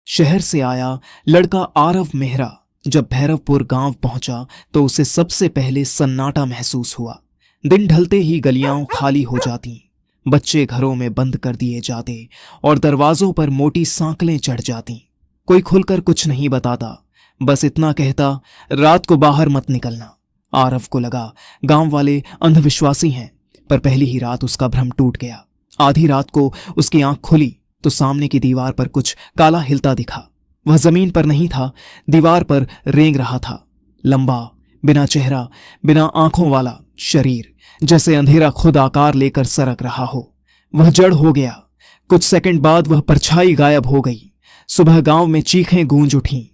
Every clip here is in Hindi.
शहर से आया लड़का आरव मेहरा जब भैरवपुर गांव पहुंचा तो उसे सबसे पहले सन्नाटा महसूस हुआ। दिन ढलते ही गलियां खाली हो जाती, बच्चे घरों में बंद कर दिए जाते और दरवाजों पर मोटी सांकलें चढ़ जाती। कोई खुलकर कुछ नहीं बताता, बस इतना कहता, रात को बाहर मत निकलना। आरव को लगा गांव वाले अंधविश्वासी हैं, पर पहली ही रात उसका भ्रम टूट गया। आधी रात को उसकी आंख खुली तो सामने की दीवार पर कुछ काला हिलता दिखा। वह जमीन पर नहीं था, दीवार पर रेंग रहा था। लंबा, बिना चेहरा, बिना आंखों वाला शरीर, जैसे अंधेरा खुद आकार लेकर सरक रहा हो। वह जड़ हो गया। कुछ सेकंड बाद वह परछाई गायब हो गई। सुबह गांव में चीखें गूंज उठीं।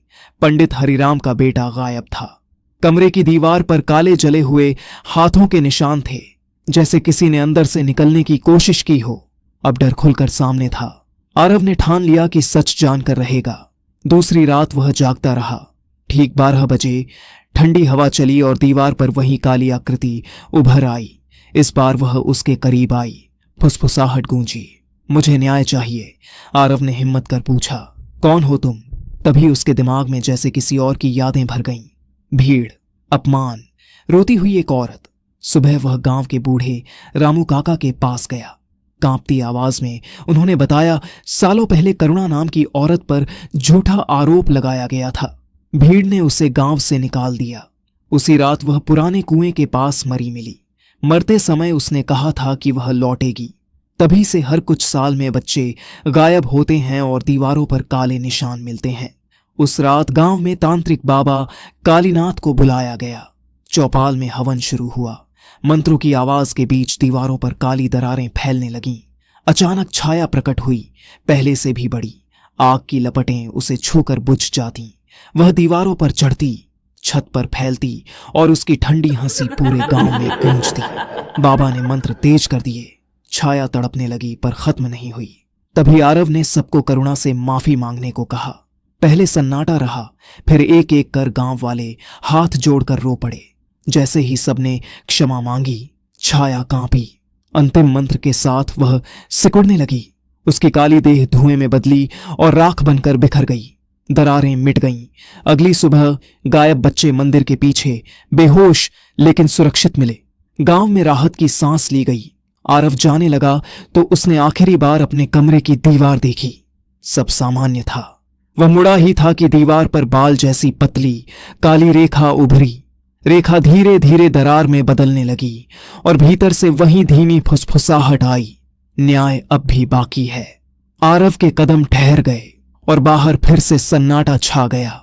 पंडित हरिराम का बेटा गायब था। कमरे की दीवार पर काले जले हुए हाथों के निशान थे, जैसे किसी ने अंदर से निकलने की कोशिश की हो। अब डर खुलकर सामने था। आरव ने ठान लिया कि सच जानकर रहेगा। दूसरी रात वह जागता रहा। ठीक 12 बजे ठंडी हवा चली और दीवार पर वही काली आकृति उभर आई। इस बार वह उसके करीब आई। फुसफुसाहट गूंजी। मुझे न्याय चाहिए, आरव ने हिम्मत कर पूछा। कौन हो तुम? तभी उसके दिमाग में जैसे किसी और की यादें भर गईं। भीड़, अपमान, रोती हुई एक औरत। सुबह वह गांव के बूढ़े रामू काका के पास गया। कांपती आवाज में उन्होंने बताया, सालों पहले करुणा नाम की औरत पर झूठा आरोप लगाया गया था। भीड़ ने उसे गांव से निकाल दिया। उसी रात वह पुराने कुएं के पास मरी मिली। मरते समय उसने कहा था कि वह लौटेगी। तभी से हर कुछ साल में बच्चे गायब होते हैं और दीवारों पर काले निशान मिलते हैं। उस रात गांव में तांत्रिक बाबा कालीनाथ को बुलाया गया। चौपाल में हवन शुरू हुआ। मंत्रों की आवाज के बीच दीवारों पर काली दरारें फैलने लगीं। अचानक छाया प्रकट हुई, पहले से भी बड़ी। आग की लपटें उसे छूकर बुझ जातीं। वह दीवारों पर चढ़ती, छत पर फैलती और उसकी ठंडी हंसी पूरे गांव में गूंजती। बाबा ने मंत्र तेज कर दिए। छाया तड़पने लगी पर खत्म नहीं हुई। तभी आरव ने सबको करुणा से माफी मांगने को कहा। पहले सन्नाटा रहा, फिर एक एक कर गांव वाले हाथ जोड़कर रो पड़े। जैसे ही सबने क्षमा मांगी, छाया कांपी। अंतिम मंत्र के साथ वह सिकुड़ने लगी। उसकी काली देह धुएं में बदली और राख बनकर बिखर गई। दरारें मिट गईं। अगली सुबह गायब बच्चे मंदिर के पीछे बेहोश लेकिन सुरक्षित मिले। गांव में राहत की सांस ली गई। आरव जाने लगा तो उसने आखिरी बार अपने कमरे की दीवार देखी। सब सामान्य था। वह मुड़ा ही था कि दीवार पर बाल जैसी पतली काली रेखा उभरी। रेखा धीरे धीरे दरार में बदलने लगी और भीतर से वही धीमी फुसफुसाहट आई, न्याय अब भी बाकी है। आरव के कदम ठहर गए और बाहर फिर से सन्नाटा छा गया।